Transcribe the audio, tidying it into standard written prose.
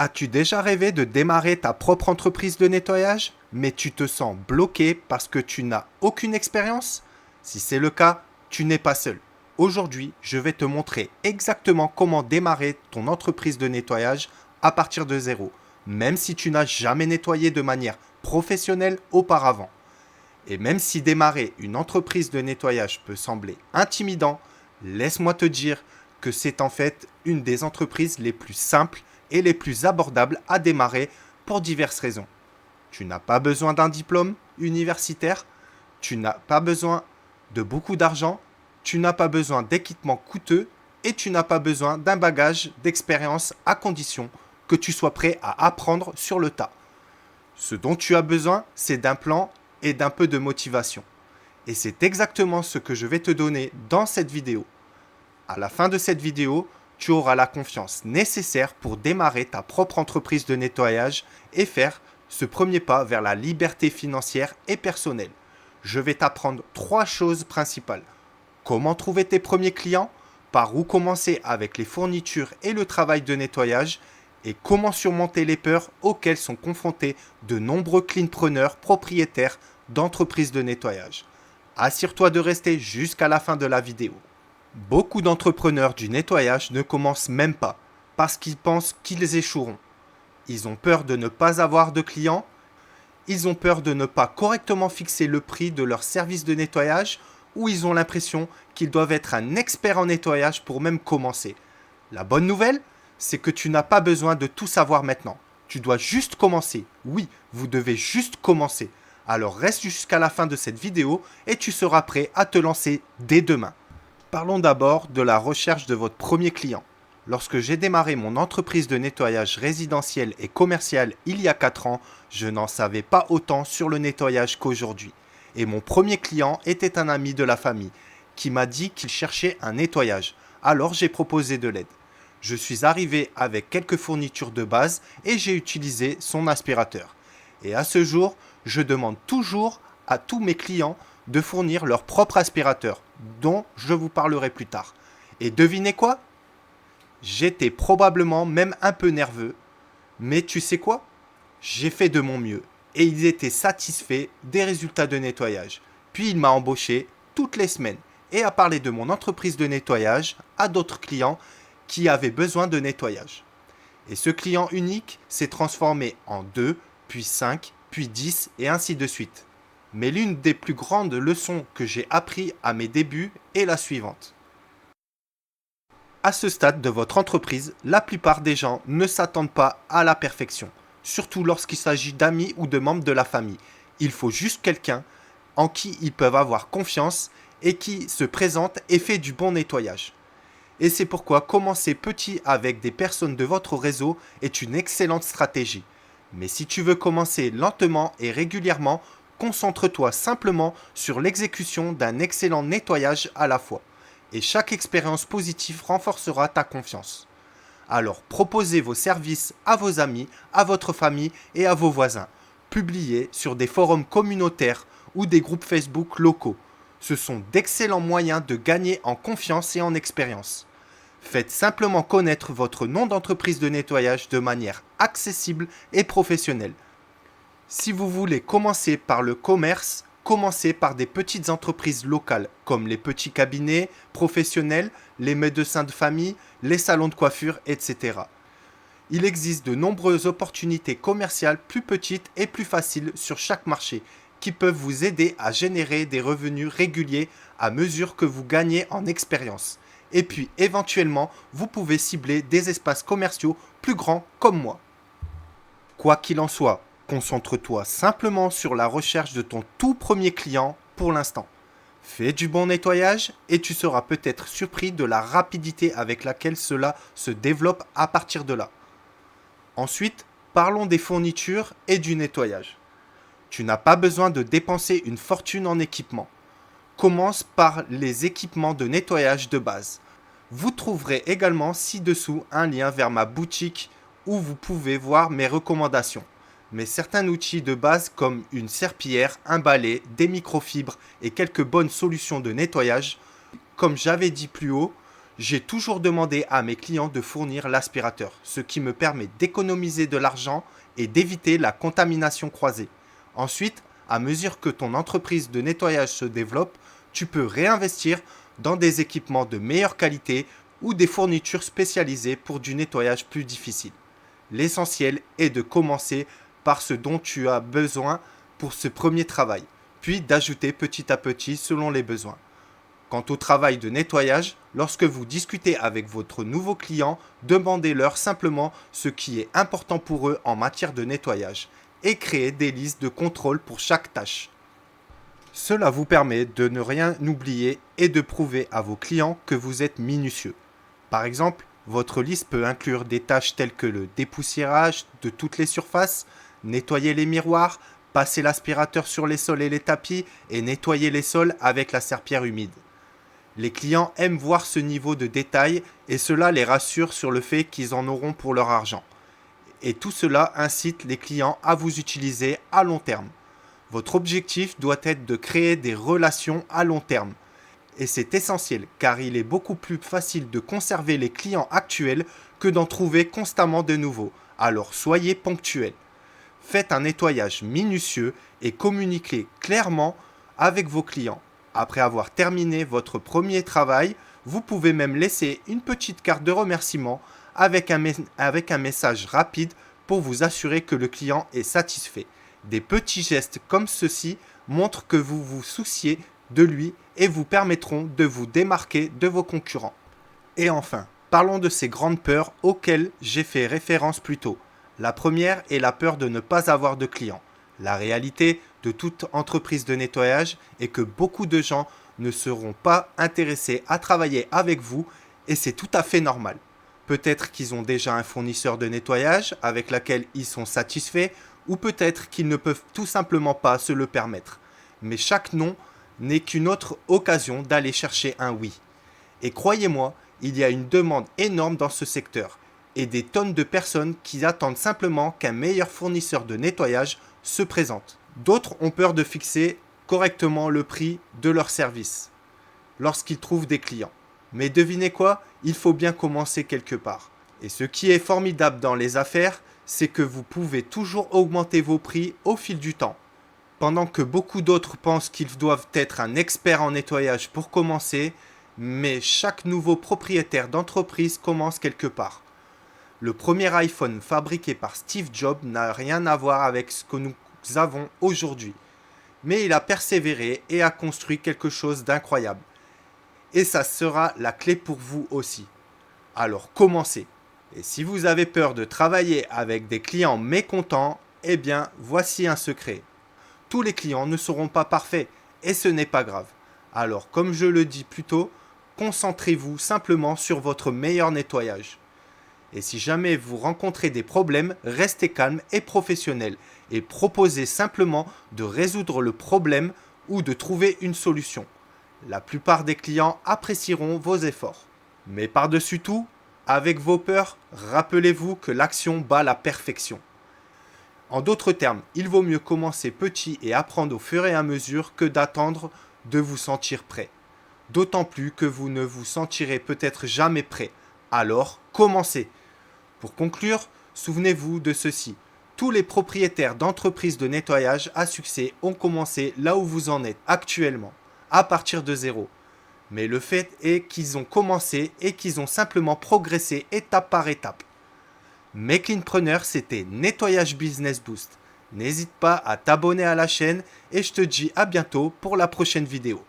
As-tu déjà rêvé de démarrer ta propre entreprise de nettoyage, mais tu te sens bloqué parce que tu n'as aucune expérience? Si c'est le cas, tu n'es pas seul. Aujourd'hui, je vais te montrer exactement comment démarrer ton entreprise de nettoyage à partir de zéro, même si tu n'as jamais nettoyé de manière professionnelle auparavant. Et même si démarrer une entreprise de nettoyage peut sembler intimidant, laisse-moi te dire que c'est en fait une des entreprises les plus simples et les plus abordables à démarrer pour diverses raisons. Tu n'as pas besoin d'un diplôme universitaire, tu n'as pas besoin de beaucoup d'argent, tu n'as pas besoin d'équipements coûteux et tu n'as pas besoin d'un bagage d'expérience à condition que tu sois prêt à apprendre sur le tas. Ce dont tu as besoin, c'est d'un plan et d'un peu de motivation. Et c'est exactement ce que je vais te donner dans cette vidéo. À la fin de cette vidéo, tu auras la confiance nécessaire pour démarrer ta propre entreprise de nettoyage et faire ce premier pas vers la liberté financière et personnelle. Je vais t'apprendre 3 choses principales. Comment trouver tes premiers clients, par où commencer avec les fournitures et le travail de nettoyage, et comment surmonter les peurs auxquelles sont confrontés de nombreux cleanpreneurs propriétaires d'entreprises de nettoyage. Assure-toi de rester jusqu'à la fin de la vidéo. Beaucoup d'entrepreneurs du nettoyage ne commencent même pas parce qu'ils pensent qu'ils échoueront. Ils ont peur de ne pas avoir de clients, ils ont peur de ne pas correctement fixer le prix de leur service de nettoyage ou ils ont l'impression qu'ils doivent être un expert en nettoyage pour même commencer. La bonne nouvelle, c'est que tu n'as pas besoin de tout savoir maintenant. Tu dois juste commencer. Oui, vous devez juste commencer. Alors reste jusqu'à la fin de cette vidéo et tu seras prêt à te lancer dès demain. Parlons d'abord de la recherche de votre premier client. Lorsque j'ai démarré mon entreprise de nettoyage résidentiel et commercial il y a 4 ans, je n'en savais pas autant sur le nettoyage qu'aujourd'hui. Et mon premier client était un ami de la famille qui m'a dit qu'il cherchait un nettoyage. Alors j'ai proposé de l'aide. Je suis arrivé avec quelques fournitures de base et j'ai utilisé son aspirateur. Et à ce jour, je demande toujours à tous mes clients de fournir leur propre aspirateur, dont je vous parlerai plus tard. Et devinez quoi? J'étais probablement même un peu nerveux, mais tu sais quoi? J'ai fait de mon mieux et ils étaient satisfaits des résultats de nettoyage. Puis il m'a embauché toutes les semaines et a parlé de mon entreprise de nettoyage à d'autres clients qui avaient besoin de nettoyage. Et ce client unique s'est transformé en 2, puis 5, puis 10 et ainsi de suite. Mais l'une des plus grandes leçons que j'ai appris à mes débuts est la suivante. À ce stade de votre entreprise, la plupart des gens ne s'attendent pas à la perfection, surtout lorsqu'il s'agit d'amis ou de membres de la famille. Il faut juste quelqu'un en qui ils peuvent avoir confiance et qui se présente et fait du bon nettoyage. Et c'est pourquoi commencer petit avec des personnes de votre réseau est une excellente stratégie. Mais si tu veux commencer lentement et régulièrement, concentre-toi simplement sur l'exécution d'un excellent nettoyage à la fois. Et chaque expérience positive renforcera ta confiance. Alors proposez vos services à vos amis, à votre famille et à vos voisins. Publiez sur des forums communautaires ou des groupes Facebook locaux. Ce sont d'excellents moyens de gagner en confiance et en expérience. Faites simplement connaître votre nom d'entreprise de nettoyage de manière accessible et professionnelle. Si vous voulez commencer par le commerce, commencez par des petites entreprises locales comme les petits cabinets professionnels, les médecins de famille, les salons de coiffure, etc. Il existe de nombreuses opportunités commerciales plus petites et plus faciles sur chaque marché qui peuvent vous aider à générer des revenus réguliers à mesure que vous gagnez en expérience. Et puis éventuellement, vous pouvez cibler des espaces commerciaux plus grands comme moi. Quoi qu'il en soit, concentre-toi simplement sur la recherche de ton tout premier client pour l'instant. Fais du bon nettoyage et tu seras peut-être surpris de la rapidité avec laquelle cela se développe à partir de là. Ensuite, parlons des fournitures et du nettoyage. Tu n'as pas besoin de dépenser une fortune en équipement. Commence par les équipements de nettoyage de base. Vous trouverez également ci-dessous un lien vers ma boutique où vous pouvez voir mes recommandations. Mais certains outils de base comme une serpillière, un balai, des microfibres et quelques bonnes solutions de nettoyage, comme j'avais dit plus haut, J'ai toujours demandé à mes clients de fournir l'aspirateur, ce qui me permet d'économiser de l'argent et d'éviter la contamination croisée. Ensuite, à mesure que ton entreprise de nettoyage se développe, tu peux réinvestir dans des équipements de meilleure qualité ou des fournitures spécialisées pour du nettoyage plus difficile. L'essentiel est de commencer par ce dont tu as besoin pour ce premier travail, puis d'ajouter petit à petit selon les besoins. Quant au travail de nettoyage, lorsque vous discutez avec votre nouveau client, demandez-leur simplement ce qui est important pour eux en matière de nettoyage et créez des listes de contrôle pour chaque tâche. Cela vous permet de ne rien oublier et de prouver à vos clients que vous êtes minutieux. Par exemple, votre liste peut inclure des tâches telles que le dépoussiérage de toutes les surfaces, nettoyer les miroirs, passer l'aspirateur sur les sols et les tapis et nettoyer les sols avec la serpillière humide. Les clients aiment voir ce niveau de détail et cela les rassure sur le fait qu'ils en auront pour leur argent. Et tout cela incite les clients à vous utiliser à long terme. Votre objectif doit être de créer des relations à long terme. Et c'est essentiel car il est beaucoup plus facile de conserver les clients actuels que d'en trouver constamment de nouveaux. Alors soyez ponctuels. Faites un nettoyage minutieux et communiquez clairement avec vos clients. Après avoir terminé votre premier travail, vous pouvez même laisser une petite carte de remerciement avec un message rapide pour vous assurer que le client est satisfait. Des petits gestes comme ceci montrent que vous vous souciez de lui et vous permettront de vous démarquer de vos concurrents. Et enfin, parlons de ces grandes peurs auxquelles j'ai fait référence plus tôt. La première est la peur de ne pas avoir de clients. La réalité de toute entreprise de nettoyage est que beaucoup de gens ne seront pas intéressés à travailler avec vous et c'est tout à fait normal. Peut-être qu'ils ont déjà un fournisseur de nettoyage avec lequel ils sont satisfaits ou peut-être qu'ils ne peuvent tout simplement pas se le permettre. Mais chaque non n'est qu'une autre occasion d'aller chercher un oui. Et croyez-moi, il y a une demande énorme dans ce secteur et des tonnes de personnes qui attendent simplement qu'un meilleur fournisseur de nettoyage se présente. D'autres ont peur de fixer correctement le prix de leur service lorsqu'ils trouvent des clients. Mais devinez quoi? Il faut bien commencer quelque part. Et ce qui est formidable dans les affaires, c'est que vous pouvez toujours augmenter vos prix au fil du temps. Pendant que beaucoup d'autres pensent qu'ils doivent être un expert en nettoyage pour commencer, mais chaque nouveau propriétaire d'entreprise commence quelque part. Le premier iPhone fabriqué par Steve Jobs n'a rien à voir avec ce que nous avons aujourd'hui. Mais il a persévéré et a construit quelque chose d'incroyable. Et ça sera la clé pour vous aussi. Alors commencez. Et si vous avez peur de travailler avec des clients mécontents, eh bien voici un secret. Tous les clients ne seront pas parfaits et ce n'est pas grave. Alors comme je le dis plus tôt, concentrez-vous simplement sur votre meilleur nettoyage. Et si jamais vous rencontrez des problèmes, restez calme et professionnel et proposez simplement de résoudre le problème ou de trouver une solution. La plupart des clients apprécieront vos efforts. Mais par-dessus tout, avec vos peurs, rappelez-vous que l'action bat la perfection. En d'autres termes, il vaut mieux commencer petit et apprendre au fur et à mesure que d'attendre de vous sentir prêt. D'autant plus que vous ne vous sentirez peut-être jamais prêt. Alors, commencez. Pour conclure, souvenez-vous de ceci. Tous les propriétaires d'entreprises de nettoyage à succès ont commencé là où vous en êtes actuellement, à partir de zéro. Mais le fait est qu'ils ont commencé et qu'ils ont simplement progressé étape par étape. Mes Cleanpreneurs, c'était Nettoyage Business Boost. N'hésite pas à t'abonner à la chaîne et je te dis à bientôt pour la prochaine vidéo.